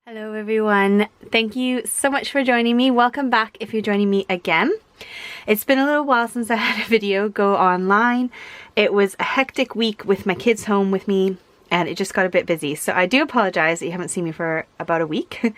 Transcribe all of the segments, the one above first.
Hello everyone, thank you so much for joining me. Welcome back if you're joining me again. It's been a little while since I had a video go online. It was a hectic week with my kids home with me and it just got a bit busy. So I do apologize that you haven't seen me for about a week.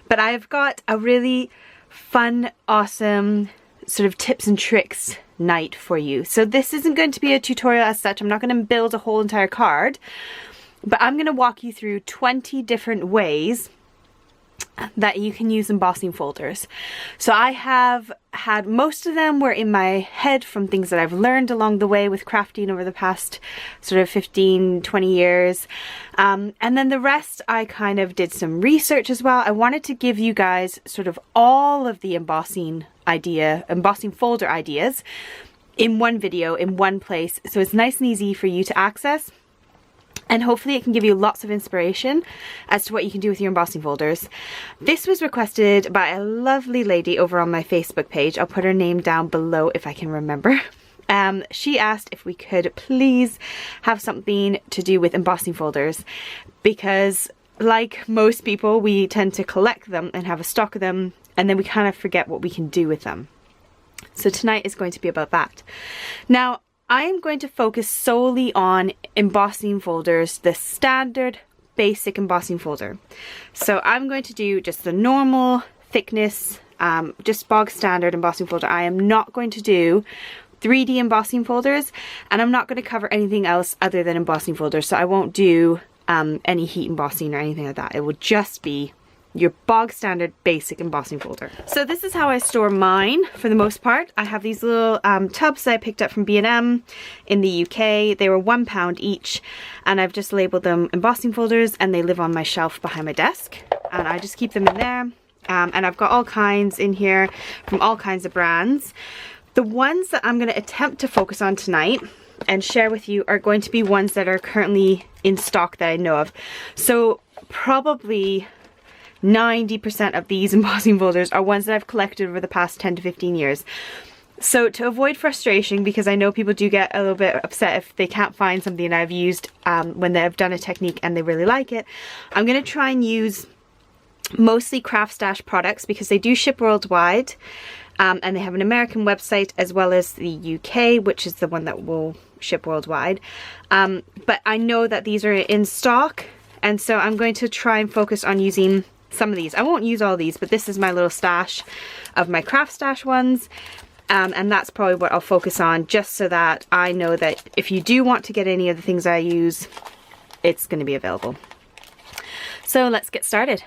But I've got a really fun, awesome sort of tips and tricks night for you. So this isn't going to be a tutorial as such. I'm not going to build a whole entire card, but I'm going to walk you through 20 different ways that you can use embossing folders. So I have had, most of them were in my head from things that I've learned along the way with crafting over the past sort of 15-20 years, and then the rest I kind of did some research as well. I wanted to give you guys sort of all of the embossing folder ideas in one video, in one place, so it's nice and easy for you to access. And hopefully it can give you lots of inspiration as to what you can do with your embossing folders. This was requested by a lovely lady over on my Facebook page. I'll put her name down below if I can remember. She asked if we could please have something to do with embossing folders because, like most people, we tend to collect them and have a stock of them and then we kind of forget what we can do with them. So tonight is going to be about that. Now, I am going to focus solely on embossing folders, the standard basic embossing folder. So I'm going to do just the normal thickness, just bog standard embossing folder. I am not going to do 3D embossing folders, and I'm not going to cover anything else other than embossing folders. So I won't do any heat embossing or anything like that. It will just be your bog standard basic embossing folder. So this is how I store mine for the most part. I have these little tubs that I picked up from B&M in the UK. They were £1 each and I've just labeled them embossing folders and they live on my shelf behind my desk and I just keep them in there. And I've got all kinds in here from all kinds of brands. The ones that I'm going to attempt to focus on tonight and share with you are going to be ones that are currently in stock that I know of. So probably 90% of these embossing folders are ones that I've collected over the past 10 to 15 years. So to avoid frustration, because I know people do get a little bit upset if they can't find something I've used when they've done a technique and they really like it, I'm going to try and use mostly Craft Stash products because they do ship worldwide and they have an American website as well as the UK, which is the one that will ship worldwide. But I know that these are in stock and so I'm going to try and focus on using some of these. I won't use all these, but this is my little stash of my Craft Stash ones. And that's probably what I'll focus on just so that I know that if you do want to get any of the things I use, it's going to be available. So let's get started.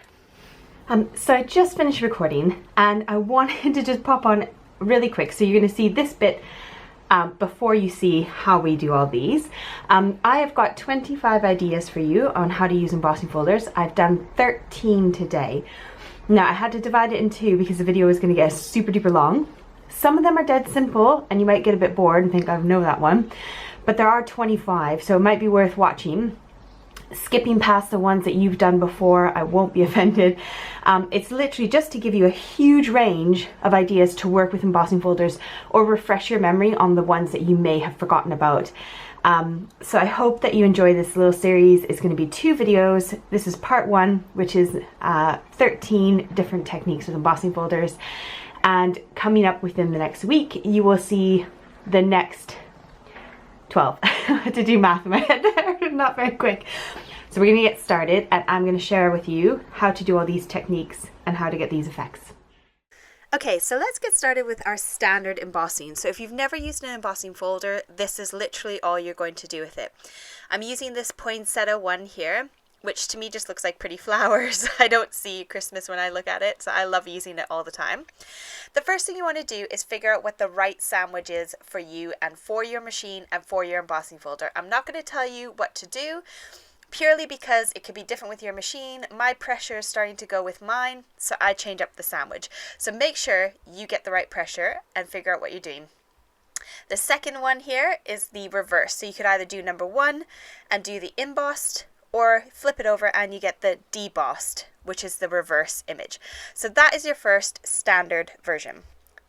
So I just finished recording and I wanted to just pop on really quick. So you're going to see this bit before you see how we do all these. I have got 25 ideas for you on how to use embossing folders. I've done 13 today. Now I had to divide it in two because the video is going to get super duper long. Some of them are dead simple and you might get a bit bored and think I know that one, but there are 25, so it might be worth watching. Skipping past the ones that you've done before, I won't be offended. It's literally just to give you a huge range of ideas to work with embossing folders or refresh your memory on the ones that you may have forgotten about. So I hope that you enjoy this little series. It's going to be 2 videos. This is part 1, which is 13 different techniques with embossing folders. And coming up within the next week, you will see the next 12. I had to do math in my head there, not very quick. So we're going to get started and I'm going to share with you how to do all these techniques and how to get these effects. Okay, so let's get started with our standard embossing. So if you've never used an embossing folder, this is literally all you're going to do with it. I'm using this poinsettia one here, which to me just looks like pretty flowers. I don't see Christmas when I look at it, so I love using it all the time. The first thing you want to do is figure out what the right sandwich is for you and for your machine and for your embossing folder. I'm not going to tell you what to do, purely because it could be different with your machine. My pressure is starting to go with mine, so I change up the sandwich. So make sure you get the right pressure and figure out what you're doing. The second one here is the reverse. So you could either do number 1 and do the embossed, or flip it over and you get the DEBOSSed, which is the reverse image. So that is your first standard version.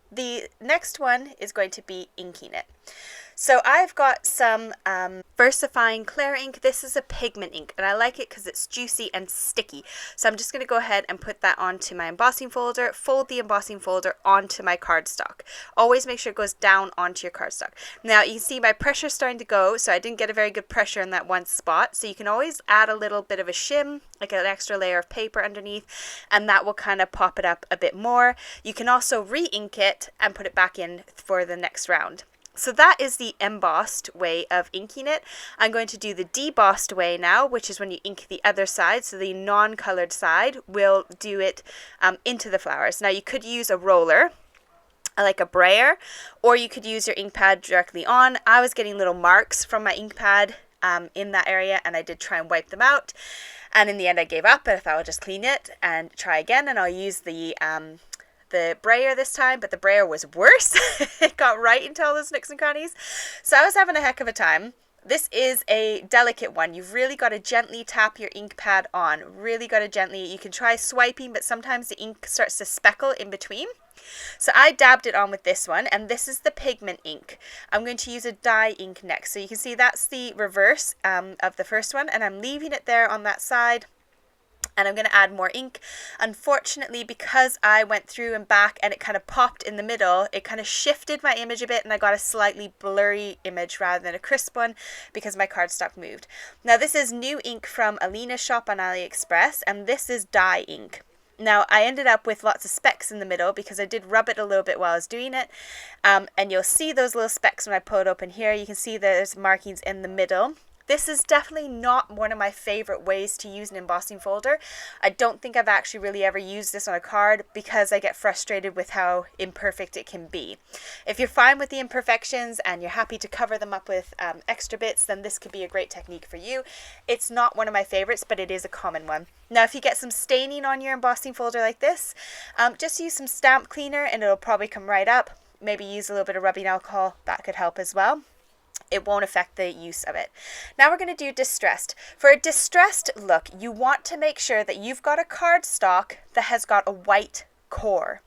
The next one is going to be inking it. So I've got some Versifying Clear ink. This is a pigment ink and I like it because it's juicy and sticky. So I'm just going to go ahead and put that onto my embossing folder, fold the embossing folder onto my cardstock. Always make sure it goes down onto your cardstock. Now you can see my pressure starting to go, so I didn't get a very good pressure in that one spot. So you can always add a little bit of a shim, like an extra layer of paper underneath, and that will kind of pop it up a bit more. You can also re-ink it and put it back in for the next round. So that is the embossed way of inking it. I'm going to do the debossed way now, which is when you ink the other side. So the non-colored side will do it into the flowers. Now you could use a roller, like a brayer, or you could use your ink pad directly on. I was getting little marks from my ink pad in that area, and I did try and wipe them out. And in the end I gave up, and I thought I'll just clean it and try again, and I'll use the brayer this time, but the brayer was worse. It got right into all those nooks and crannies. So I was having a heck of a time. This is a delicate one. You've really got to gently tap your ink pad on. Really got to gently. You can try swiping, but sometimes the ink starts to speckle in between. So I dabbed it on with this one, and this is the pigment ink. I'm going to use a dye ink next. So you can see that's the reverse of the first one, and I'm leaving it there on that side. And I'm going to add more ink. Unfortunately, because I went through and back and it kind of popped in the middle, it kind of shifted my image a bit, and I got a slightly blurry image rather than a crisp one because my cardstock moved. Now this is new ink from Alina's shop on AliExpress, and this is dye ink. Now I ended up with lots of specks in the middle because I did rub it a little bit while I was doing it, and you'll see those little specks when I pull it open here. You can see there's markings in the middle. This is definitely not one of my favorite ways to use an embossing folder. I don't think I've actually really ever used this on a card because I get frustrated with how imperfect it can be. If you're fine with the imperfections and you're happy to cover them up with extra bits, then this could be a great technique for you. It's not one of my favorites, but it is a common one. Now, if you get some staining on your embossing folder like this, just use some stamp cleaner and it'll probably come right up. Maybe use a little bit of rubbing alcohol. That could help as well. It won't affect the use of it. Now we're going to do distressed. For a distressed look, you want to make sure that you've got a cardstock that has got a white core.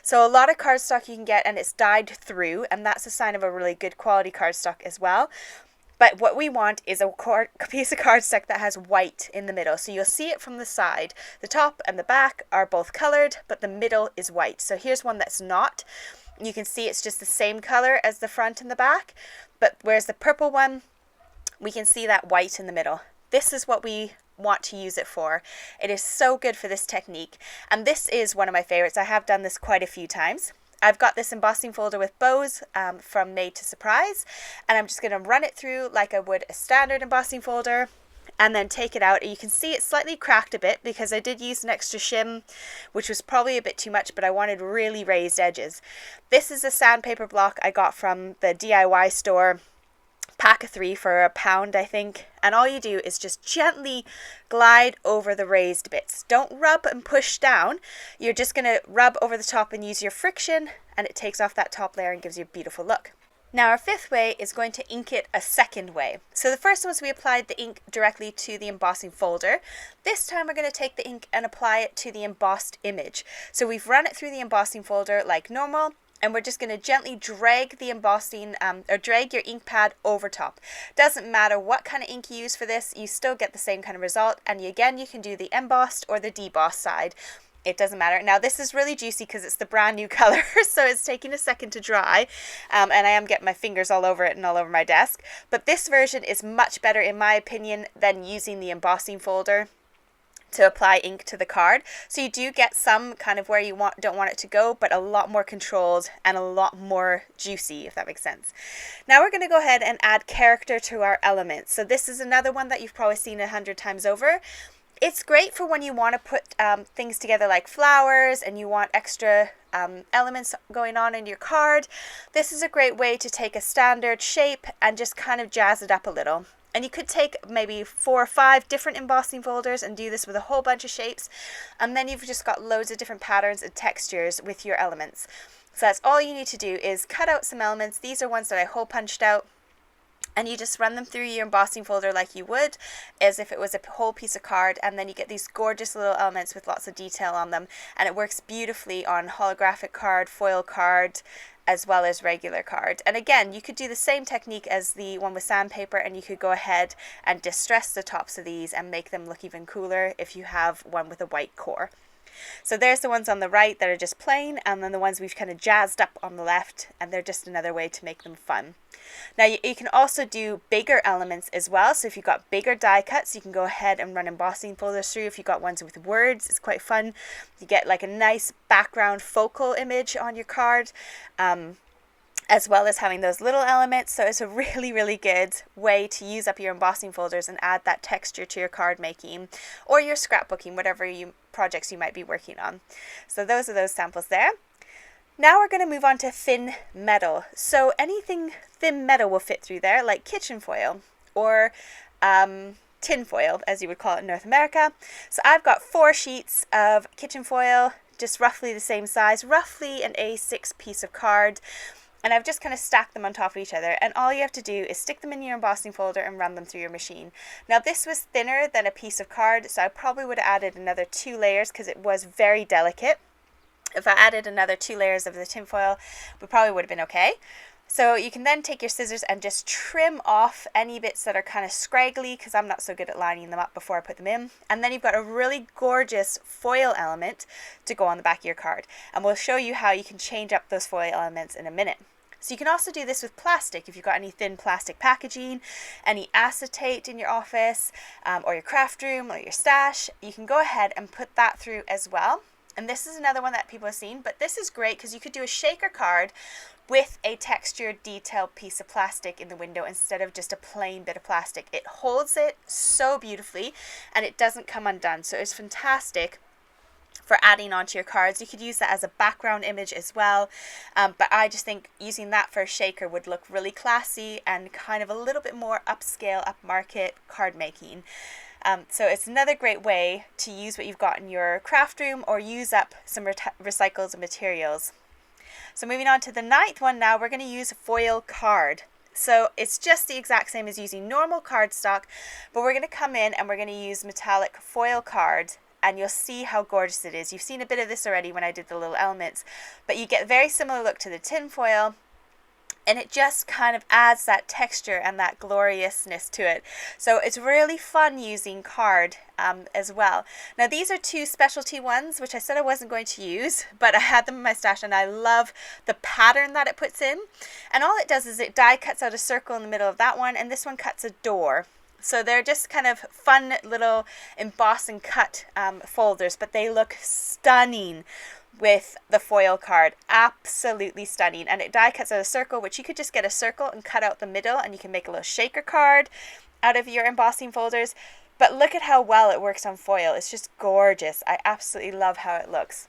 So a lot of cardstock you can get and it's dyed through, and that's a sign of a really good quality cardstock as well. But what we want is a piece of cardstock that has white in the middle. So you'll see it from the side. The top and the back are both colored, but the middle is white. So here's one that's not. You can see it's just the same color as the front and the back. But whereas the purple one, we can see that white in the middle. This is what we want to use it for. It is so good for this technique. And this is one of my favorites. I have done this quite a few times. I've got this embossing folder with bows from Made to Surprise. And I'm just going to run it through like I would a standard embossing folder. And then take it out. You can see it's slightly cracked a bit because I did use an extra shim, which was probably a bit too much, but I wanted really raised edges. This is a sandpaper block I got from the DIY store, pack of 3 for £1, I think. And all you do is just gently glide over the raised bits. Don't rub and push down. You're just going to rub over the top and use your friction, and it takes off that top layer and gives you a beautiful look. Now our fifth way is going to ink it a second way. So the first one was we applied the ink directly to the embossing folder. This time we're going to take the ink and apply it to the embossed image. So we've run it through the embossing folder like normal, and we're just going to gently drag the embossing or drag your ink pad over top. Doesn't matter what kind of ink you use for this, you still get the same kind of result. And again, you can do the embossed or the debossed side. It doesn't matter. Now this is really juicy because it's the brand new color, so it's taking a second to dry, and I am getting my fingers all over it and all over my desk. But this version is much better in my opinion than using the embossing folder to apply ink to the card. So you do get some kind of where you don't want it to go, but a lot more controlled and a lot more juicy, if that makes sense. Now we're going to go ahead and add character to our elements. So this is another one that you've probably seen 100 times over. It's great for when you want to put things together like flowers and you want extra elements going on in your card. This is a great way to take a standard shape and just kind of jazz it up a little. And you could take maybe 4 or 5 different embossing folders and do this with a whole bunch of shapes. And then you've just got loads of different patterns and textures with your elements. So that's all you need to do is cut out some elements. These are ones that I hole punched out. And you just run them through your embossing folder like you would as if it was a whole piece of card, and then you get these gorgeous little elements with lots of detail on them, and it works beautifully on holographic card, foil card, as well as regular card. And again, you could do the same technique as the one with sandpaper, and you could go ahead and distress the tops of these and make them look even cooler if you have one with a white core. So there's the ones on the right that are just plain, and then the ones we've kind of jazzed up on the left, and they're just another way to make them fun. Now you can also do bigger elements as well. So if you've got bigger die cuts, you can go ahead and run embossing folders through. If you've got ones with words, it's quite fun. You get like a nice background focal image on your card, as well as having those little elements. So it's a really, really good way to use up your embossing folders and add that texture to your card making or your scrapbooking, whatever projects you might be working on. So those are those samples there. Now we're going to move on to thin metal. So anything thin metal will fit through there, like kitchen foil or tin foil, as you would call it in North America. So I've got 4 sheets of kitchen foil, just roughly the same size, roughly an A6 piece of card. And I've just kind of stacked them on top of each other. And all you have to do is stick them in your embossing folder and run them through your machine. Now this was thinner than a piece of card, so I probably would have added another 2 layers because it was very delicate. If I added another 2 layers of the tin foil, we probably would have been okay. So you can then take your scissors and just trim off any bits that are kind of scraggly, because I'm not so good at lining them up before I put them in. And then you've got a really gorgeous foil element to go on the back of your card. And we'll show you how you can change up those foil elements in a minute. So you can also do this with plastic. If you've got any thin plastic packaging, any acetate in your office, or your craft room or your stash, you can go ahead and put that through as well. And this is another one that people have seen, but this is great because you could do a shaker card with a textured detailed piece of plastic in the window instead of just a plain bit of plastic. It holds it so beautifully and it doesn't come undone. So it's fantastic for adding onto your cards. You could use that as a background image as well, but I just think using that for a shaker would look really classy and kind of a little bit more upscale, upmarket card making. So it's another great way to use what you've got in your craft room or use up some recycled materials. So moving on to the 9th one now, we're going to use foil card. So it's just the exact same as using normal cardstock, but we're going to come in and we're going to use metallic foil card, and you'll see how gorgeous it is. You've seen a bit of this already when I did the little elements, but you get a very similar look to the tin foil, and it just kind of adds that texture and that gloriousness to it. So it's really fun using card as well. Now these are 2 specialty ones, which I said I wasn't going to use, but I had them in my stash and I love the pattern that it puts in. And all it does is it die cuts out a circle in the middle of that one, and this one cuts a door. So they're just kind of fun little emboss and cut folders, but they look stunning with the foil card. Absolutely stunning. And it die cuts out a circle, which you could just get a circle and cut out the middle, and you can make a little shaker card out of your embossing folders. But look at how well it works on foil. It's just gorgeous. I absolutely love how it looks.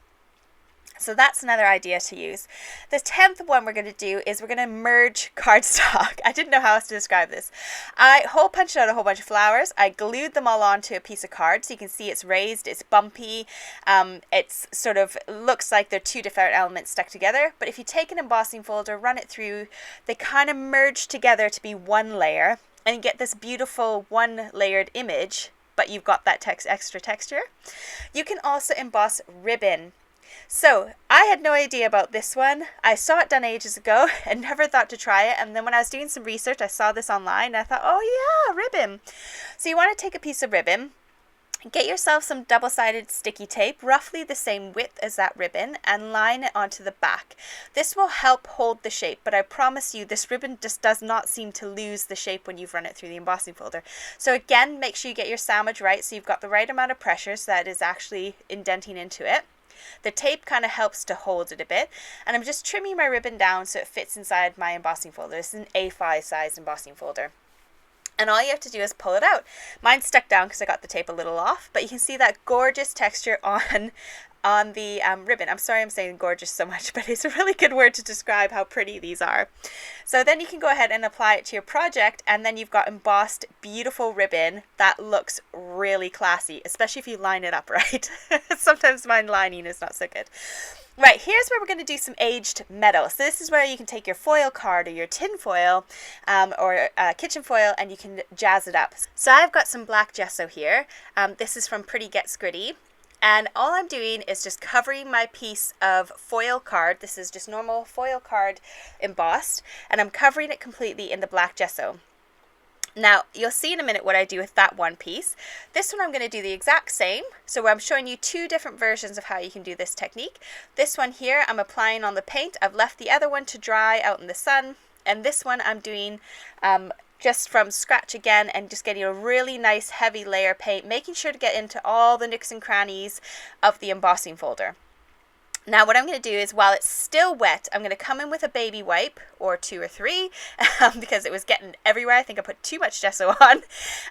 So that's another idea to use. The 10th one we're going to do is we're going to merge cardstock. I didn't know how else to describe this. I hole punched out a whole bunch of flowers. I glued them all onto a piece of card, so you can see it's raised, it's bumpy. It's sort of looks like they're 2 different elements stuck together. But if you take an embossing folder, run it through, they kind of merge together to be one layer, and you get this beautiful 1-layered image, but you've got that extra texture. You can also emboss ribbon. So I had no idea about this one. I saw it done ages ago and never thought to try it. And then when I was doing some research, I saw this online and I thought, oh yeah, ribbon. So you want to take a piece of ribbon, get yourself some double-sided sticky tape, roughly the same width as that ribbon, and line it onto the back. This will help hold the shape, but I promise you this ribbon just does not seem to lose the shape when you've run it through the embossing folder. So again, make sure you get your sandwich right so you've got the right amount of pressure so that it is actually indenting into it. The tape kind of helps to hold it a bit, and I'm just trimming my ribbon down so it fits inside my embossing folder. This is an A5 size embossing folder. And all you have to do is pull it out. Mine's stuck down because I got the tape a little off, but you can see that gorgeous texture on on the ribbon. I'm sorry I'm saying gorgeous so much, but it's a really good word to describe how pretty these are. So then you can go ahead and apply it to your project, and then you've got embossed beautiful ribbon that looks really classy, especially if you line it up right. Sometimes my lining is not so good. Right, here's where we're going to do some aged metal. So this is where you can take your foil card or your tin foil or kitchen foil, and you can jazz it up. So I've got some black gesso here. This is from Pretty Gets Gritty. And all I'm doing is just covering my piece of foil card. This is just normal foil card embossed, and I'm covering it completely in the black gesso. Now, you'll see in a minute what I do with that one piece. This one I'm going to do the exact same. So I'm showing you two different versions of how you can do this technique. This one here, I'm applying on the paint. I've left the other one to dry out in the sun. And this one I'm doing just from scratch again, and just getting a really nice heavy layer paint, making sure to get into all the nooks and crannies of the embossing folder. Now what I'm going to do is, while it's still wet, I'm going to come in with a baby wipe, or 2 or 3, because it was getting everywhere. I think I put too much gesso on.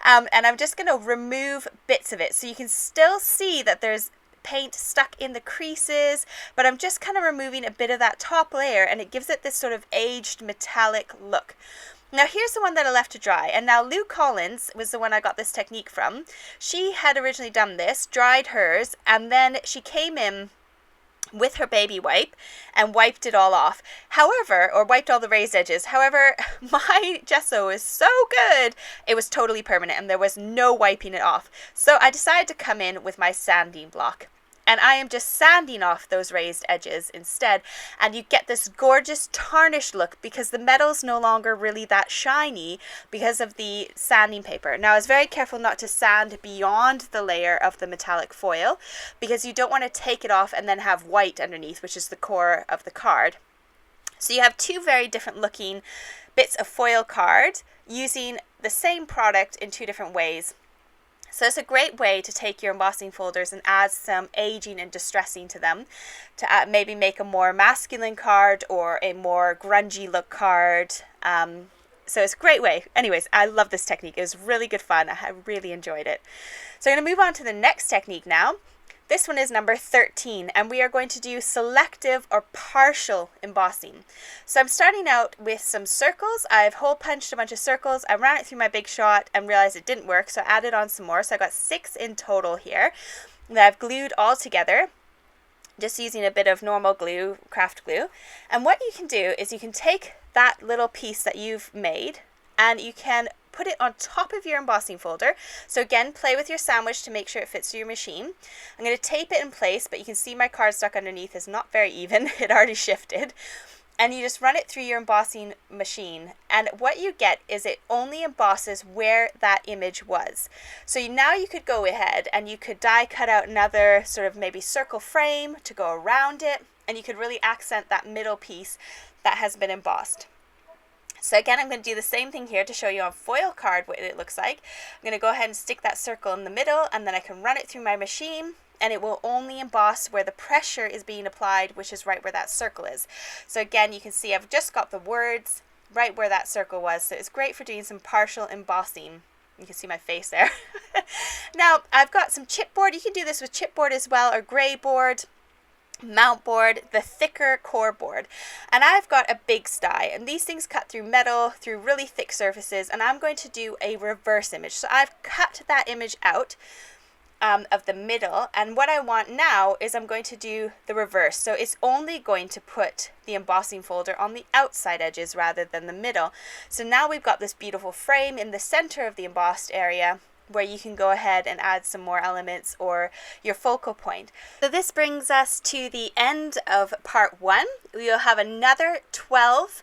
And I'm just going to remove bits of it. So you can still see that there's paint stuck in the creases, but I'm just kind of removing a bit of that top layer, and it gives it this sort of aged metallic look. Now here's the one that I left to dry, and now Lou Collins was the one I got this technique from. She had originally done this, dried hers, and then she came in with her baby wipe and wiped it all off. However, or wiped all the raised edges. However, my gesso is so good, it was totally permanent and there was no wiping it off. So I decided to come in with my sanding block. And I am just sanding off those raised edges instead. And you get this gorgeous tarnished look because the metal's no longer really that shiny because of the sanding paper. Now I was very careful not to sand beyond the layer of the metallic foil, because you don't want to take it off and then have white underneath, which is the core of the card. So you have two very different looking bits of foil card using the same product in two different ways. So it's a great way to take your embossing folders and add some aging and distressing to them, to maybe make a more masculine card or a more grungy look card. So it's a great way. Anyways, I love this technique. It was really good fun. I really enjoyed it. So I'm going to move on to the next technique now. This one is number 13, and we are going to do selective or partial embossing. So I'm starting out with some circles. I've hole punched a bunch of circles. I ran it through my Big Shot and realized it didn't work, so I added on some more. So I got 6 in total here that I've glued all together, just using a bit of normal glue, craft glue. And what you can do is you can take that little piece that you've made and you can put it on top of your embossing folder. So again, play with your sandwich to make sure it fits your machine. I'm going to tape it in place, but you can see my cardstock underneath is not very even. It already shifted. And you just run it through your embossing machine. And what you get is it only embosses where that image was. So now you could go ahead and you could die cut out another sort of maybe circle frame to go around it. And you could really accent that middle piece that has been embossed. So again, I'm going to do the same thing here to show you on foil card what it looks like. I'm going to go ahead and stick that circle in the middle, and then I can run it through my machine, and it will only emboss where the pressure is being applied, which is right where that circle is. So again, you can see I've just got the words right where that circle was. So it's great for doing some partial embossing. You can see my face there. Now, I've got some chipboard. You can do this with chipboard as well, or gray board, mount board, the thicker core board. And I've got a big sty, and these things cut through metal, through really thick surfaces, and I'm going to do a reverse image. So I've cut that image out of the middle, and what I want now is I'm going to do the reverse. So it's only going to put the embossing folder on the outside edges rather than the middle. So now we've got this beautiful frame in the center of the embossed area, where you can go ahead and add some more elements or your focal point. So this brings us to the end of part 1. We'll have another 12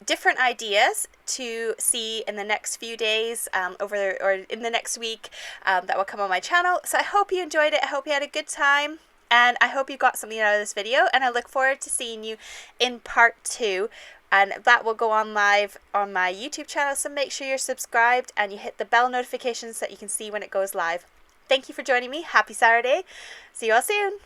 different ideas to see in the next few days or in the next week that will come on my channel. So I hope you enjoyed it. I hope you had a good time, and I hope you got something out of this video, and I look forward to seeing you in part 2. And that will go on live on my YouTube channel, so make sure you're subscribed and you hit the bell notifications so that you can see when it goes live. Thank you for joining me. Happy Saturday. See you all soon.